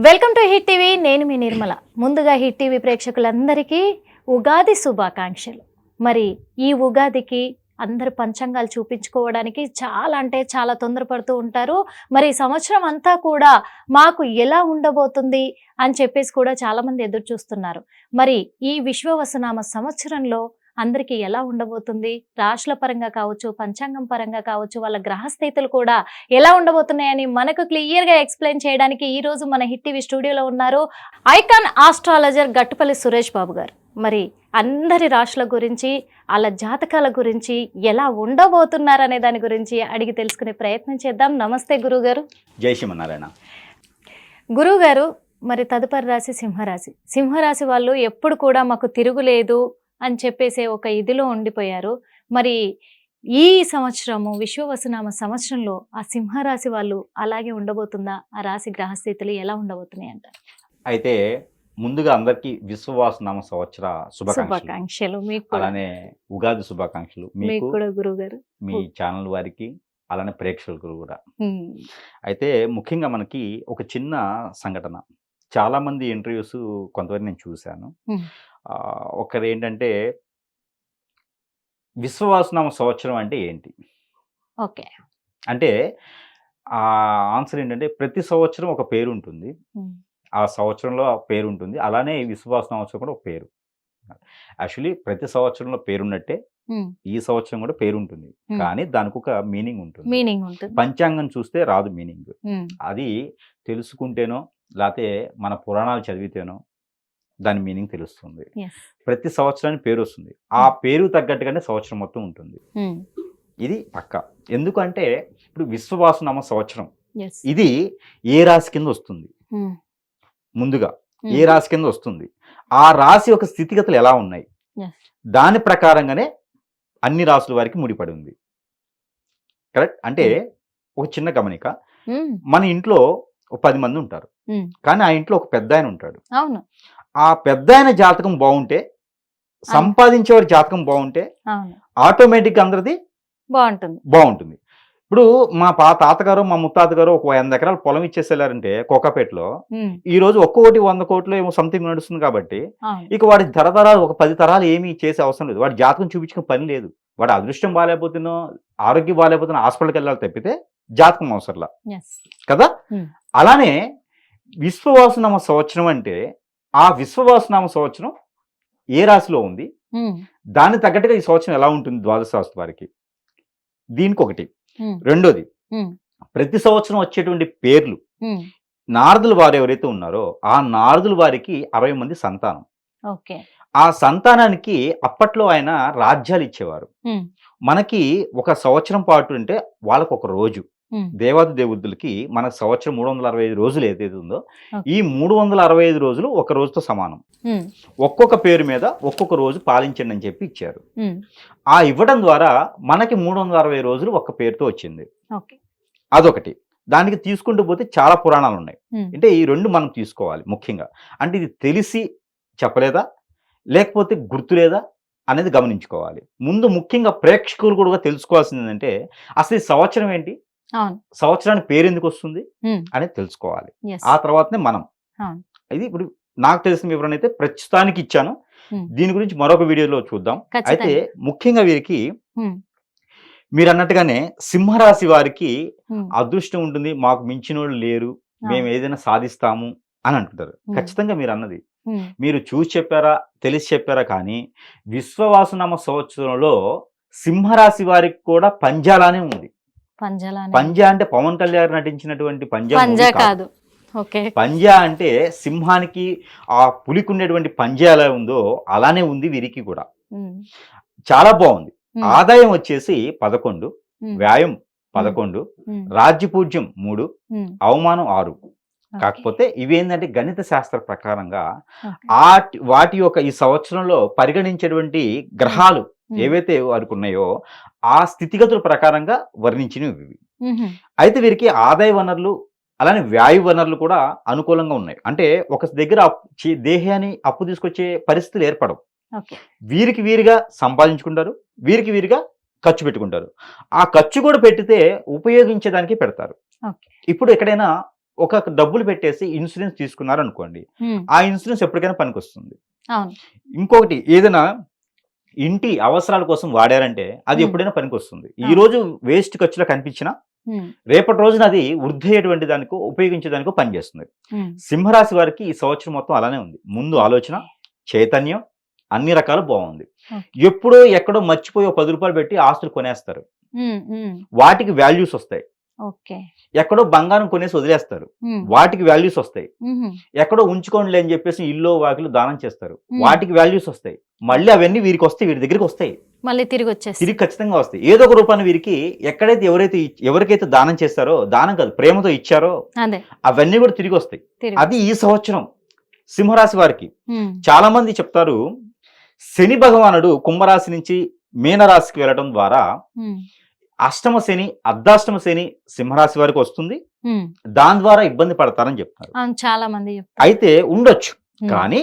Welcome to hit TV. నేను మీ నిర్మల. ముందుగా hit TV ప్రేక్షకులందరికీ ఉగాది శుభాకాంక్షలు. మరి ఈ ఉగాదికి అందరు పంచాంగాలు చూపించుకోవడానికి చాలా తొందరపడుతూ ఉంటారు. మరి ఈ సంవత్సరం అంతా కూడా మాకు ఎలా ఉండబోతుంది అని చెప్పేసి కూడా చాలామంది ఎదురు చూస్తున్నారు. మరి ఈ విశ్వవసునామ సంవత్సరంలో అందరికీ ఎలా ఉండబోతుంది, రాశుల పరంగా కావచ్చు, పంచాంగం పరంగా కావచ్చు, వాళ్ళ గ్రహస్థితులు కూడా ఎలా ఉండబోతున్నాయని మనకు క్లియర్గా ఎక్స్ప్లెయిన్ చేయడానికి ఈ రోజు మన హిట్ టీవీ స్టూడియోలో ఉన్నారు ఐకాన్ ఆస్ట్రాలజర్ గట్టుపల్లి సురేష్ బాబు గారు. మరి అందరి రాశుల గురించి, వాళ్ళ జాతకాల గురించి, ఎలా ఉండబోతున్నారు అనే దాని గురించి అడిగి తెలుసుకునే ప్రయత్నం చేద్దాం. నమస్తే గురుగారు. జై శ్రీమన్నారాయణ. గురుగారు, మరి తదుపరి రాశి సింహరాశి. సింహరాశి వాళ్ళు ఎప్పుడు కూడా మాకు తిరుగులేదు అని చెప్పేసి ఒక ఇదిలో ఉండిపోయారు. మరి ఈ సంవత్సరము విశ్వవసునామ సంవత్సరంలో ఆ సింహరాశి వాళ్ళు అలాగే ఉండబోతుందా? ఆ రాశి గ్రహస్థితులు ఎలా ఉండబోతున్నాయి అంటారు? అయితే ముందుగా అందరికీ విశ్వవసునామ సంవత్సర శుభాకాంక్షలు. మీకు అలానే ఉగాది శుభాకాంక్షలు మీకు కూడా గురుగారు, మీ ఛానల్ వారికి, అలానే ప్రేక్షకులకు కూడా. అయితే ముఖ్యంగా మనకి ఒక చిన్న సంఘటన, చాలా మంది ఇంటర్వ్యూస్ కొంతవరకు నేను చూశాను. ఒకరు ఏంటంటే విశ్వవసునామ సంవత్సరం అంటే ఏంటి, ఓకే అంటే ఆ ఆన్సర్ ఏంటంటే ప్రతి సంవత్సరం ఒక పేరు ఉంటుంది, ఆ సంవత్సరంలో ఆ పేరు ఉంటుంది. అలానే విశ్వవసునామ సంవత్సరం కూడా ఒక పేరు. యాక్చువల్లీ ప్రతి సంవత్సరంలో పేరున్నట్టే ఈ సంవత్సరం కూడా పేరు ఉంటుంది, కానీ దానికి ఒక మీనింగ్ ఉంటుంది. పంచాంగం చూస్తే రాదు మీనింగ్, అది తెలుసుకుంటేనో లేకపోతే మన పురాణాలు చదివితేనో దాని మీనింగ్ తెలుస్తుంది. ప్రతి సంవత్సరానికి పేరు వస్తుంది, ఆ పేరు తగ్గట్టుగానే సంవత్సరం మొత్తం ఉంటుంది. ఇది పక్క. ఎందుకంటే ఇప్పుడు విశ్వవసునామ సంవత్సరం ఇది ఏ రాశి కింద వస్తుంది, ముందుగా ఏ రాశి కింద వస్తుంది, ఆ రాశి యొక్క స్థితిగతులు ఎలా ఉన్నాయి, దాని ప్రకారంగానే అన్ని రాశుల వారికి ముడిపడి ఉంది. కరెక్ట్. అంటే ఒక చిన్న గమనిక, మన ఇంట్లో ఒక 10 మంది ఉంటారు, కానీ ఆ ఇంట్లో ఒక పెద్ద ఆయన ఉంటాడు. అవును. ఆ పెద్ద ఆయన జాతకం బాగుంటే, సంపాదించేవారి జాతకం బాగుంటే ఆటోమేటిక్గా అందరిది బాగుంటుంది. ఇప్పుడు మా తాతగారు మా ముత్తాతగారు ఒక 100 ఎకరాల పొలం ఇచ్చేసేలారంటే కోకాపేటలో, ఈ రోజు ఒక్కొక్కటి 100 కోట్లు ఏమో సంథింగ్ నడుస్తుంది. కాబట్టి ఇక వాడి తరతరాలు ఒక 10 తరాలు ఏమీ చేసే అవసరం లేదు, వాడి జాతకం చూపించుకునే పని లేదు. వాడు అదృష్టం బాగాలేకపోతున్నా, ఆరోగ్యం బాగాలేకపోతున్నా హాస్పిటల్కి వెళ్ళాలి తప్పితే జాతకం అవసరంలా కదా. అలానే విశ్వవసునామ సంవత్సరం అంటే ఆ విశ్వవసునామ సంవత్సరం ఏ రాశిలో ఉంది, దానికి తగ్గట్టుగా ఈ సంవత్సరం ఎలా ఉంటుంది ద్వాదశ రాశి వారికి. దీనికి ఒకటి. రెండోది, ప్రతి సంవత్సరం వచ్చేటువంటి పేర్లు, నారదుల వారు ఎవరైతే ఉన్నారో ఆ నారదుల వారికి 60 మంది సంతానం. ఆ సంతానానికి అప్పట్లో ఆయన రాజ్యాలు ఇచ్చేవారు. మనకి ఒక సంవత్సరం పాటు అంటే వాళ్ళకు ఒక రోజు, దేవాది దేవుళ్ళకి మన సంవత్సరం 365 రోజులు ఏదైతే ఉందో ఈ 365 రోజులు ఒక రోజుతో సమానం. ఒక్కొక్క పేరు మీద ఒక్కొక్క రోజు పాలించండి అని చెప్పి ఇచ్చారు. ఆ ఇవ్వడం ద్వారా మనకి 360 రోజులు ఒక్క పేరుతో వచ్చింది. అదొకటి. దానికి తీసుకుంటూ పోతే చాలా పురాణాలు ఉన్నాయి. అంటే ఈ రెండు మనం తీసుకోవాలి ముఖ్యంగా. అంటే ఇది తెలిసి చెప్పలేదా లేకపోతే గుర్తులేదా అనేది గమనించుకోవాలి. ముందు ముఖ్యంగా ప్రేక్షకులు కూడా తెలుసుకోవాల్సింది ఏంటంటే అసలు ఈ సంవత్సరం ఏంటి, సంవత్సరానికి పేరు ఎందుకు వస్తుంది అనేది తెలుసుకోవాలి. ఆ తర్వాతనే మనం ఇది ఇప్పుడు నాకు తెలిసిన వివరణ అయితే ప్రస్తుతానికి ఇచ్చాను. దీని గురించి మరొక వీడియోలో చూద్దాం. అయితే ముఖ్యంగా వీరికి మీరు అన్నట్టుగానే సింహరాశి వారికి అదృష్టం ఉంటుంది, మాకు మించిన వాళ్ళు లేరు, మేము ఏదైనా సాధిస్తాము అని అంటుంటారు. ఖచ్చితంగా మీరు అన్నది మీరు చూసి చెప్పారా తెలిసి చెప్పారా, కానీ విశ్వవసునామ సంవత్సరంలో సింహరాశి వారికి కూడా పంజాలానే ఉంది. పంజా అంటే పవన్ కళ్యాణ్ నటించినటువంటి పంజా కాదు. పంజా అంటే సింహానికి ఆ పులికి ఉండేటువంటి పంజా ఎలా ఉందో అలానే ఉంది వీరికి కూడా. చాలా బాగుంది. ఆదాయం వచ్చేసి 11, వ్యాయం 11, రాజ్యపూజ్యం 3, అవమానం 6. కాకపోతే ఇవేంటంటే గణిత శాస్త్ర ప్రకారంగా వాటి యొక్క ఈ సంవత్సరంలో పరిగణించేటువంటి గ్రహాలు ఏవైతే వారికి ఉన్నాయో ఆ స్థితిగతుల ప్రకారంగా వర్ణించినవి ఇవి. అయితే వీరికి ఆదాయ వనరులు అలానే వ్యాయు వనరులు కూడా అనుకూలంగా ఉన్నాయి. అంటే ఒక దగ్గర దేహాన్ని అప్పు తీసుకొచ్చే పరిస్థితులు ఏర్పడవు. వీరికి వీరిగా సంపాదించుకుంటారు, వీరికి వీరిగా ఖర్చు పెట్టుకుంటారు. ఆ ఖర్చు కూడా పెట్టితే ఉపయోగించేదానికి పెడతారు. ఇప్పుడు ఎక్కడైనా ఒక డబ్బులు పెట్టేసి ఇన్సూరెన్స్ తీసుకున్నారు అనుకోండి, ఆ ఇన్సూరెన్స్ ఎప్పటికైనా పనికొస్తుంది. అవును. ఇంకొకటి ఏదైనా ఇంటి అవసరాల కోసం వాడారంటే అది ఎప్పుడైనా పనికొస్తుంది. ఈ రోజు వేస్ట్ ఖర్చులో కనిపించినా రేపటి రోజున అది వృద్ధి అయ్యేటువంటి దానికో ఉపయోగించేదానికో పనిచేస్తుంది. సింహరాశి వారికి ఈ సంవత్సరం మొత్తం అలానే ఉంది. ముందు ఆలోచన, చైతన్యం అన్ని రకాలు బాగుంది. ఎప్పుడో ఎక్కడో మర్చిపోయి ₹10 పెట్టి ఆస్తులు కొనేస్తారు, వాటికి వాల్యూస్ వస్తాయి. ఎక్కడో బంగారం కొనేసి వదిలేస్తారు, వాటికి వాల్యూస్ వస్తాయి. ఎక్కడో ఉంచుకోండి అని చెప్పేసి ఇల్లు వాకిలు దానం చేస్తారు, వాటికి వాల్యూస్ వస్తాయి. మళ్ళీ అవన్నీ వీరికి వస్తాయి, వీరి దగ్గరికి వస్తాయి, మళ్ళీ తిరిగి ఖచ్చితంగా వస్తాయి. ఏదో ఒక రూపాన్ని వీరికి ఎక్కడైతే ఎవరికైతే దానం చేస్తారో, దానం కాదు ప్రేమతో ఇచ్చారో అవన్నీ కూడా తిరిగి వస్తాయి. అది ఈ సంవత్సరం సింహరాశి వారికి. చాలా మంది చెప్తారు శని భగవానుడు కుంభరాశి నుంచి మీనరాశికి వెళ్ళడం ద్వారా అష్టమ శని, అర్ధాష్టమ శని సింహరాశి వారికి వస్తుంది, దాని ద్వారా ఇబ్బంది పడతారని చెప్తారు. చాలా మంది అయితే ఉండొచ్చు, కానీ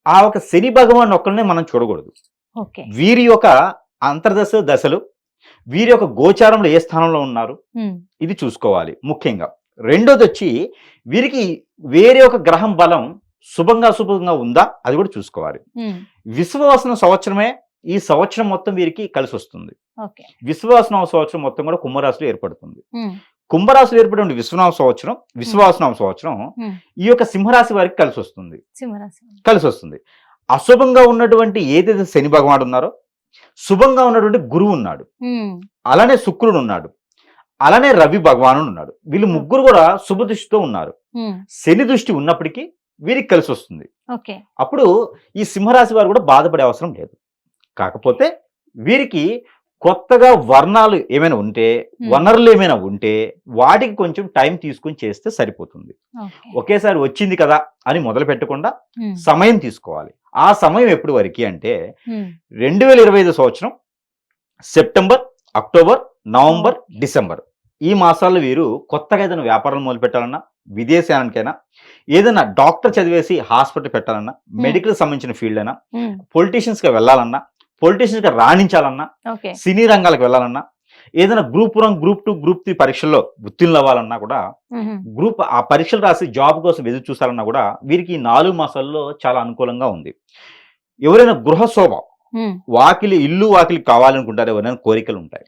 ఆ ఒక శని భగవాన్ ఒక్కరినే మనం చూడకూడదు. వీరి యొక్క అంతర్దశ దశలు, వీరి యొక్క గోచారంలో ఏ స్థానంలో ఉన్నారు ఇది చూసుకోవాలి ముఖ్యంగా. రెండోది వచ్చి వీరికి వేరే ఒక గ్రహం బలం శుభంగా ఉందా అది కూడా చూసుకోవాలి. విశ్వవసన సంవత్సరమే ఈ సంవత్సరం మొత్తం వీరికి కలిసి వస్తుంది. విశ్వవసనామ సంవత్సరం మొత్తం కూడా కుంభరాశిలో ఏర్పడుతుంది. కుంభరాశిలో ఏర్పడే విశ్వవసనామ సంవత్సరం ఈ యొక్క సింహరాశి వారికి కలిసి వస్తుంది. అశుభంగా ఉన్నటువంటి ఏదైతే శని భగవానుడు ఉన్నారో, శుభంగా ఉన్నటువంటి గురువు ఉన్నాడు, అలానే శుక్రుడు ఉన్నాడు, అలానే రవి భగవానుడు ఉన్నాడు. వీళ్ళు ముగ్గురు కూడా శుభ దృష్టితో ఉన్నారు. శని దృష్టి ఉన్నప్పటికీ వీరికి కలిసి వస్తుంది. అప్పుడు ఈ సింహరాశి వారు కూడా బాధపడే అవసరం లేదు. కాకపోతే వీరికి కొత్తగా వర్ణాలు ఏమైనా ఉంటే, వనరులు ఏమైనా ఉంటే వాటికి కొంచెం టైం తీసుకుని చేస్తే సరిపోతుంది. ఒకేసారి వచ్చింది కదా అని మొదలు పెట్టకుండా సమయం తీసుకోవాలి. ఆ సమయం ఎప్పుడు వరకు అంటే 2025 సంవత్సరం సెప్టెంబర్, అక్టోబర్, నవంబర్, డిసెంబర్ ఈ మాసాల్లో వీరు కొత్తగా ఏదైనా వ్యాపారం మొదలు పెట్టాలన్నా, విదేశానికైనా, ఏదైనా డాక్టర్ చదివేసి హాస్పిటల్ పెట్టాలన్నా, మెడికల్ సంబంధించిన ఫీల్డ్ అయినా, పొలిటీషియన్స్ గా వెళ్ళాలన్నా, పొలిటీషియన్స్ గా రాణించాలన్నా, సినీ రంగాలకు వెళ్ళాలన్నా, ఏదైనా గ్రూప్ 1, గ్రూప్ 2, గ్రూప్ 3 పరీక్షల్లో ఉత్తీర్ణులు అవ్వాలన్నా కూడా, ఆ పరీక్షలు రాసి జాబ్ కోసం ఎదురు చూసాలన్నా కూడా వీరికి 4 మాసాల్లో చాలా అనుకూలంగా ఉంది. ఎవరైనా గృహ శోభ, ఇల్లు వాకిలి కావాలనుకుంటారు, ఎవరైనా కోరికలు ఉంటాయి,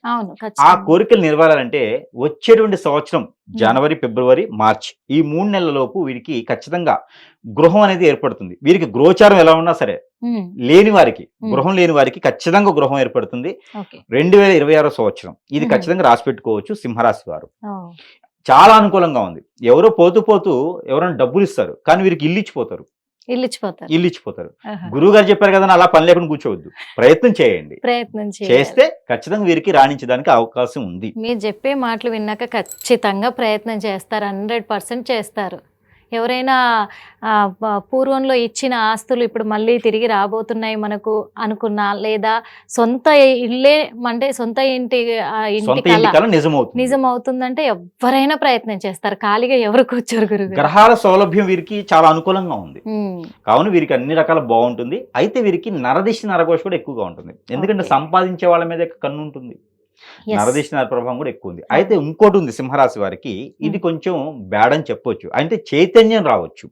ఆ కోరికలు నెరవేరాలంటే వచ్చేటువంటి సంవత్సరం జనవరి, ఫిబ్రవరి, మార్చి ఈ 3 నెలల లోపు వీరికి ఖచ్చితంగా గృహం అనేది ఏర్పడుతుంది. వీరికి గోచారం ఎలా ఉన్నా సరే గృహం లేని వారికి ఖచ్చితంగా గృహం ఏర్పడుతుంది. 2026 సంవత్సరం ఇది ఖచ్చితంగా రాసి పెట్టుకోవచ్చు. సింహరాశి వారు చాలా అనుకూలంగా ఉంది. ఎవరో పోతూ ఎవరైనా డబ్బులు ఇస్తారు, కానీ వీరికి ఇల్లు ఇచ్చిపోతారు. గురువు గారు చెప్పారు కదా అలా పని లేకుండా కూర్చోవద్దు, ప్రయత్నం చేయండి. చేస్తే ఖచ్చితంగా వీరికి రాణించడానికి అవకాశం ఉంది. మీరు చెప్పే మాటలు విన్నాక ఖచ్చితంగా ప్రయత్నం చేస్తారు, 100% చేస్తారు. ఎవరైనా పూర్వంలో ఇచ్చిన ఆస్తులు ఇప్పుడు మళ్ళీ తిరిగి రాబోతున్నాయి మనకు అనుకున్నా, లేదా సొంత ఇల్లే అంటే సొంత ఇంటి నిజం అవుతుందంటే ఎవరైనా ప్రయత్నం చేస్తారు. ఖాళీగా ఎవరు కూర్చోరు. గురువు గ్రహాల సౌలభ్యం వీరికి చాలా అనుకూలంగా ఉంది, కావున వీరికి అన్ని రకాల బాగుంటుంది. అయితే వీరికి నరదిష్టి నరఘోష కూడా ఎక్కువగా ఉంటుంది, ఎందుకంటే సంపాదించే వాళ్ళ మీద కన్ను ఉంటుంది, నరదిష్టి నర ప్రభావం కూడా ఎక్కువ ఉంది. అయితే ఇంకోటి ఉంది సింహరాశి వారికి, ఇది కొంచెం బ్యాడ్ అని చెప్పొచ్చు. అంటే చైతన్యం రావచ్చు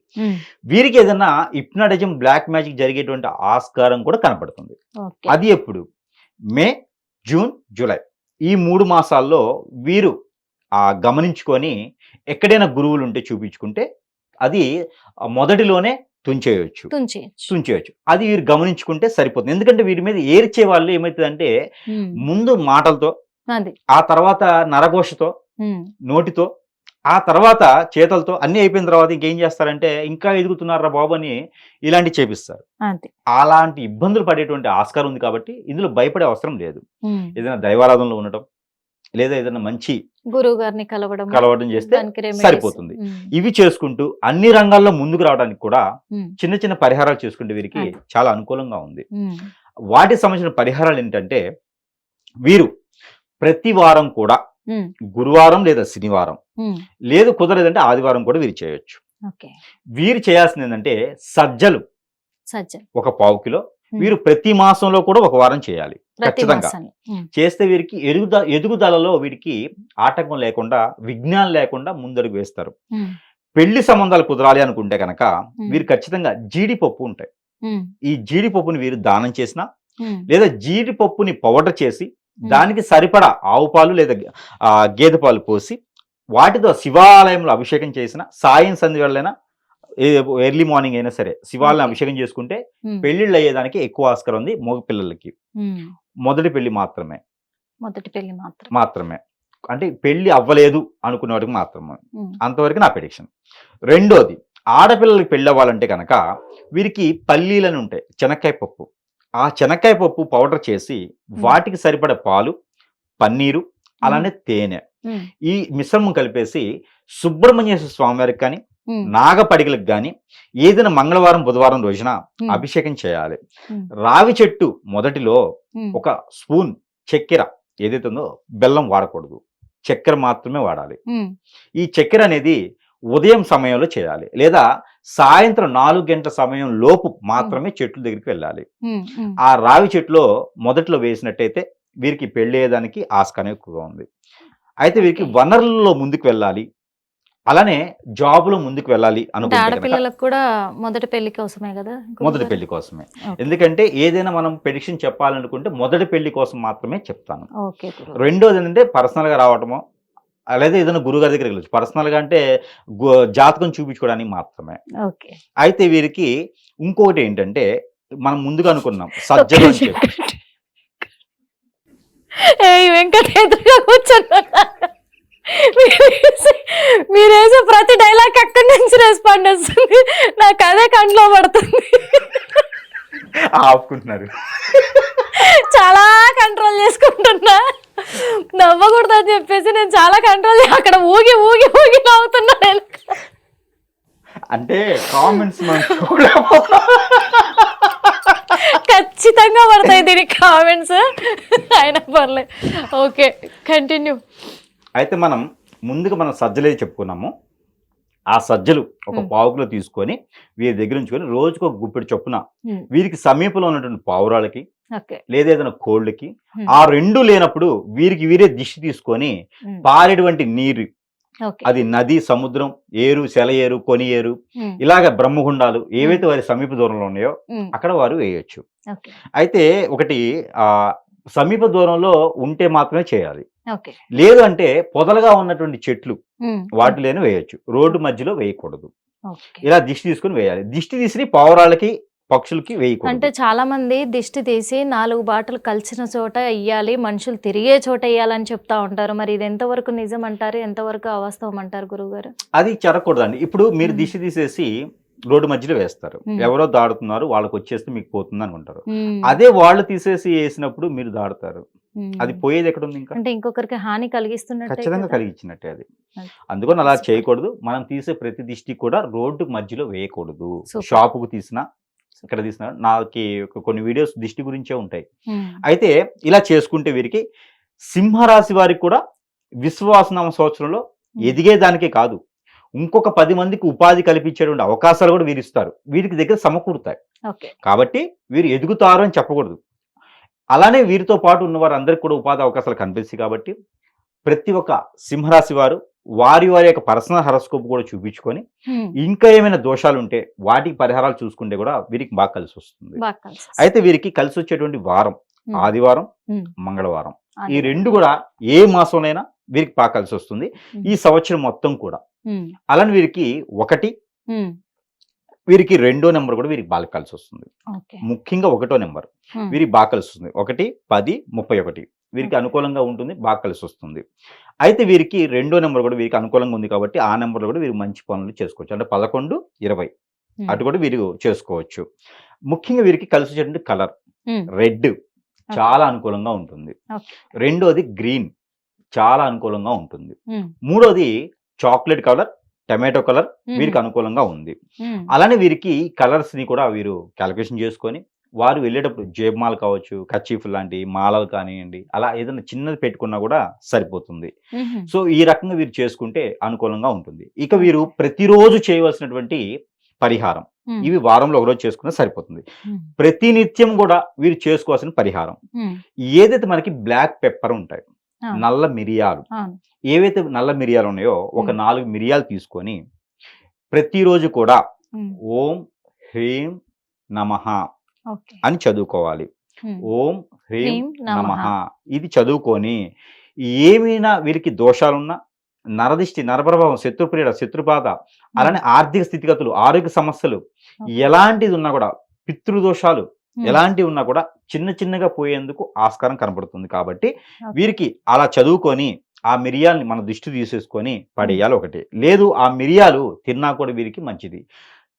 వీరికి, ఏదైనా హిప్నాటిజం, బ్లాక్ మ్యాజిక్ జరిగేటువంటి ఆస్కారం కూడా కనపడుతుంది. అది ఎప్పుడు? మే, జూన్, జూలై ఈ 3 మాసాల్లో వీరు గమనించుకొని ఎక్కడైనా గురువులు ఉంటే చూపించుకుంటే అది మొదటిలోనే తుంచేయచ్చు. అది వీరు గమనించుకుంటే సరిపోతుంది. ఎందుకంటే వీరి మీద ఏర్చే వాళ్ళు ఏమవుతుందంటే ముందు మాటలతో, ఆ తర్వాత నరఘోషతో, నోటితో, ఆ తర్వాత చేతలతో అన్ని అయిపోయిన తర్వాత ఇంకేం చేస్తారంటే ఇంకా ఎదుగుతున్నారా బాబు అని ఇలాంటి చేపిస్తారు. అలాంటి ఇబ్బందులు పడేటువంటి ఆస్కారం ఉంది. కాబట్టి ఇందులో భయపడే అవసరం లేదు. ఏదైనా దైవారాధనలో ఉండటం, లేదా ఏదైనా మంచి గురువు గారిని కలవడం చేస్తే సరిపోతుంది. ఇవి చేసుకుంటూ అన్ని రంగాల్లో ముందుకు రావడానికి కూడా చిన్న చిన్న పరిహారాలు చేసుకుంటే వీరికి చాలా అనుకూలంగా ఉంది. వాటికి సంబంధించిన పరిహారాలు ఏంటంటే, వీరు ప్రతి వారం కూడా గురువారం లేదా శనివారం, లేదు కుదరదంటే ఆదివారం కూడా వీరు చేయొచ్చు. వీరు చేయాల్సింది ఏంటంటే సజ్జలు ఒక 1/4 కిలో వీరు ప్రతి మాసంలో కూడా ఒక వారం చేయాలి ఖచ్చితంగా. చేస్తే వీరికి ఎదుగుదలలో వీరికి ఆటంకం లేకుండా, విఘ్నాలు లేకుండా ముందడుగు వేస్తారు. పెళ్లి సంబంధాలు కుదరాలి అనుకుంటే కనుక వీరు ఖచ్చితంగా జీడిపప్పు ఉంటాయి. ఈ జీడిపప్పుని వీరు దానం చేసిన లేదా జీడిపప్పుని పౌడర్ చేసి దానికి సరిపడా ఆవు పాలు లేదా గేదె పాలు పోసి వాటితో శివాలయంలో అభిషేకం చేసిన సాయం సంధి వేళైనా ఎర్లీ మార్నింగ్ అయినా సరే శివాలయం అభిషేకం చేసుకుంటే పెళ్లిళ్ళు అయ్యేదానికి ఎక్కువ ఆస్కారం ఉంది మగ పిల్లలకి. మొదటి పెళ్లి మాత్రమే అంటే పెళ్లి అవ్వలేదు అనుకునే వాడికి మాత్రమే, అంతవరకు నా ప్రెడిక్షన్. రెండోది, ఆడపిల్లలకి పెళ్ళి అవ్వాలంటే కనుక వీరికి పల్లీలని ఉంటాయి, శనక్కాయ పప్పు. ఆ శనక్కాయ పప్పు పౌడర్ చేసి వాటికి సరిపడ పాలు, పన్నీరు, అలానే తేనె ఈ మిశ్రమం కలిపేసి సుబ్రహ్మణ్యేశ్వర స్వామి వారికి కానీ నాగపడిగలకు కానీ ఏదైనా మంగళవారం బుధవారం రోజున అభిషేకం చేయాలి. రావి చెట్టు మొదటిలో ఒక స్పూన్ చక్కెర ఏదైతే ఉందో బెల్లం వాడకూడదు, చక్కెర మాత్రమే వాడాలి. ఈ చక్కెర అనేది ఉదయం సమయంలో చేయాలి లేదా సాయంత్రం 4 గంటల సమయం లోపు మాత్రమే చెట్ల దగ్గరికి వెళ్ళాలి. ఆ రావి చెట్టులో మొదట్లో వేసినట్టయితే వీరికి పెళ్ళేయడానికి ఆస్కారం ఎక్కువగా ఉంది. అయితే వీరికి వనరులలో ముందుకు వెళ్ళాలి, అలానే జాబులో ముందుకు వెళ్ళాలి అనుకుంటే కూడా మొదటి పెళ్లి కోసమే కదా, మొదటి పెళ్లి కోసమే. ఎందుకంటే ఏదైనా మనం ప్రెడిక్షన్ చెప్పాలనుకుంటే మొదటి పెళ్లి కోసం మాత్రమే చెప్తాను. రెండోది ఏంటంటే పర్సనల్ గా రావటమో లేదా ఏదైనా గురుగారి దగ్గరికి వెళ్ళచ్చు. పర్సనల్ గా అంటే జాతకం చూపించుకోవడానికి మాత్రమే. అయితే వీరికి ఇంకొకటి ఏంటంటే మనం ముందుగా అనుకున్నాం సజ్జలు అని చెప్పి. మీరేసే ప్రతి డైలాగ్ అక్కడి నుంచి రెస్పాండ్ వస్తుంది, నాకు అదే కంట్లో పడుతుంది. ఆపుకుంటున్నారు, చాలా కంట్రోల్ చేసుకుంటున్నా, నవ్వకూడదు అని చెప్పేసి నేను చాలా కంట్రోల్ అక్కడ ఊగి ఊగి ఊగి నవ్వుతున్నా. నేను అంటే కామెంట్స్ ఖచ్చితంగా పడతాయి దీనికి కామెంట్స్, అయినా పర్లేదు. Okay, continue. అయితే మనం ముందుగా సజ్జలే చెప్పుకున్నాము. ఆ సజ్జలు ఒక పావుకిలో తీసుకొని వీరి దగ్గర ఉంచుకొని రోజుకు ఒక గుప్పెడు చొప్పున వీరికి సమీపంలో ఉన్నటువంటి పావురాలకి లేదా ఏదైనా కోళ్ళకి, ఆ రెండు లేనప్పుడు వీరికి వీరే దిష్టి తీసుకొని పారేటువంటి నీరు, అది నది, సముద్రం, ఏరు, సెలయేరు, కొనియేరు, ఇలాగ బ్రహ్మగుండాలు ఏవైతే వారి సమీప దూరంలో ఉన్నాయో అక్కడ వారు వేయొచ్చు. అయితే ఒకటి సమీప దూరంలో ఉంటే మాత్రమే చేయాలి, లేదు అంటే పొదలుగా ఉన్నటువంటి చెట్లు వాటిలోనే వేయొచ్చు, రోడ్డు మధ్యలో వేయకూడదు. ఇలా దిష్టి తీసుకుని వేయాలి. దిష్టి తీసి పావురాలకి, పక్షులకి వేయకూడదు. అంటే చాలా మంది దిష్టి తీసి 4 బాటలు కలిసిన చోట వేయాలి, మనుషులు తిరిగే చోట వేయాలని చెప్తా ఉంటారు. మరి ఇది ఎంతవరకు నిజం అంటారు, ఎంతవరకు అవాస్తవం అంటారు గురువుగారు? అది జరగకూడదండి. ఇప్పుడు మీరు దిష్టి తీసేసి రోడ్డు మధ్యలో వేస్తారు, ఎవరో దాడుతున్నారు, వాళ్ళకి వచ్చేస్తే మీకు పోతుంది అనుకుంటారు. అదే వాళ్ళు తీసేసి వేసినప్పుడు మీరు దాడుతారు, అది పోయేది ఎక్కడ ఉంది? ఇంకా అంటే ఇంకొకరికి హాని కలిగిస్తున్నట్టు, ఖచ్చితంగా కలిగించినట్టే అది. అందుకని అలా చేయకూడదు. మనం తీసే ప్రతి దిష్టి కూడా రోడ్డు మధ్యలో వేయకూడదు. షాపుకు తీసినా, ఇక్కడ తీసినా, నాకు కొన్ని వీడియోస్ దిష్టి గురించే ఉంటాయి. అయితే ఇలా చేసుకుంటే వీరికి సింహరాశి వారికి కూడా విశ్వాసనామ సంవత్సరంలో ఎదిగేదానికే కాదు, ఇంకొక 10 మందికి ఉపాధి కల్పించేటువంటి అవకాశాలు కూడా వీరు ఇస్తారు, వీరికి దగ్గర సమకూరుతాయి. కాబట్టి వీరు ఎదుగుతారు అని చెప్పకూడదు. అలానే వీరితో పాటు ఉన్న వారు అందరికి కూడా ఉపాధి అవకాశాలు కనిపిస్తాయి. కాబట్టి ప్రతి ఒక్క సింహరాశి వారు వారి వారి యొక్క పర్సనల్ హరోస్కోప్ కూడా చూపించుకొని ఇంకా ఏమైనా దోషాలు ఉంటే వాటికి పరిహారాలు చూసుకుంటే కూడా వీరికి బాగా కలిసి వస్తుంది. అయితే వీరికి కలిసి వచ్చేటువంటి వారం ఆదివారం, మంగళవారం, ఈ రెండు కూడా ఏ మాసంలోనైనా వీరికి బాగా కలిసి వస్తుంది ఈ సంవత్సరం మొత్తం కూడా. అలానే వీరికి వీరికి 2వ నెంబర్ కూడా వీరికి బాగా కలిసి వస్తుంది. ముఖ్యంగా 1వ నెంబర్ వీరికి బాగా కలిసి వస్తుంది. 1, 10, 31 వీరికి అనుకూలంగా ఉంటుంది, బాగా కలిసి వస్తుంది. అయితే వీరికి 2వ నెంబర్ కూడా వీరికి అనుకూలంగా ఉంది కాబట్టి ఆ నెంబర్లో కూడా వీరు మంచి పనులు చేసుకోవచ్చు. అంటే 11, 20 అటు కూడా వీరు చేసుకోవచ్చు. ముఖ్యంగా వీరికి కలిసి వచ్చేటువంటి కలర్ రెడ్ చాలా అనుకూలంగా ఉంటుంది. రెండోది గ్రీన్ చాలా అనుకూలంగా ఉంటుంది. మూడోది చాక్లెట్ కలర్, టమాటో కలర్ వీరికి అనుకూలంగా ఉంది. అలానే వీరికి కలర్స్ ని కూడా వీరు క్యాలిక్యులేషన్ చేసుకొని వారు వెళ్ళేటప్పుడు జేబుమాల కావచ్చు, కర్చీఫ్ లాంటి మాలలు కానివ్వండి, అలా ఏదైనా చిన్నది పెట్టుకున్నా కూడా సరిపోతుంది. సో ఈ రకంగా వీరు చేసుకుంటే అనుకూలంగా ఉంటుంది. ఇక వీరు ప్రతిరోజు చేయవలసినటువంటి పరిహారం, ఇవి వారంలో ఒకరోజు చేసుకున్నా సరిపోతుంది. ప్రతినిత్యం కూడా వీరు చేసుకోవాల్సిన పరిహారం ఏదైతే మనకి బ్లాక్ పెప్పర్ ఉంటాయి, నల్ల మిరియాలు, ఏవైతే నల్ల మిరియాలు ఉన్నాయో ఒక 4 మిరియాలు తీసుకొని ప్రతిరోజు కూడా ఉమ్, ఓం హ్రీం నమః ఓకే. అని చదువుకోవాలి. ఉమ్, ఓం హ్రీం హ్రీం నమః నమః. ఇది చదువుకొని ఏమైనా వీరికి దోషాలున్నా, నరదిష్టి, నరప్రభావం, శత్రుపీడ, శత్రుబాధ, అలానే ఆర్థిక స్థితిగతులు, ఆరోగ్య సమస్యలు ఎలాంటిది ఉన్నా కూడా, పితృదోషాలు ఉమ్, ఎలాంటివి ఉన్నా కూడా చిన్న చిన్నగా పోయేందుకు ఆస్కారం కనబడుతుంది. కాబట్టి ఓకే. వీరికి అలా చదువుకొని ఆ మిరియాల్ని మన దిష్టి తీసేసుకొని పడేయాలి ఒకటి. లేదు ఆ మిరియాలు తిన్నా కూడా వీరికి మంచిది.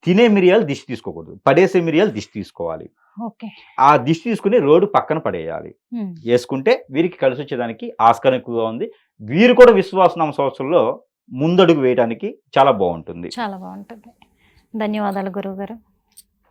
తినే మిరియాలు దిష్టి తీసుకోకూడదు. పడేసే మిరియాలు దిష్టి తీసుకోవాలి. ఓకే. ఆ దిష్టి తీసుకుని రోడ్డు పక్కన పడేయాలి. ఉమ్, వేసుకుంటే వీరికి కలిసి వచ్చేదానికి ఆస్కారం ఎక్కువగా ఉంది. వీరు కూడా విశ్వాసనామ సంవత్సరంలో ముందడుగు వేయడానికి చాలా బాగుంటుంది. చాలా బాగుంటుంది. ధన్యవాదాలు గురువు గారు.